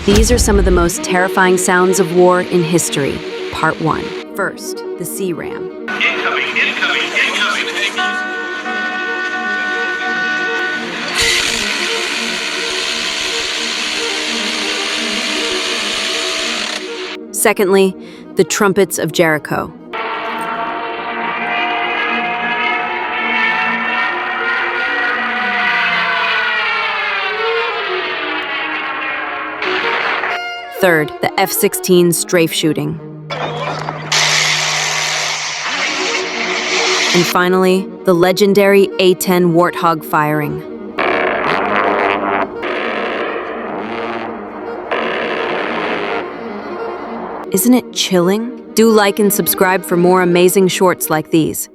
These are some of the most terrifying sounds of war in history. Part 1. First, the sea ram. Incoming, incoming, incoming. Secondly, the Trumpets of Jericho. Third, the F-16 strafe shooting. And finally, the legendary A-10 Warthog firing. Isn't it chilling? Do like and subscribe for more amazing shorts like these.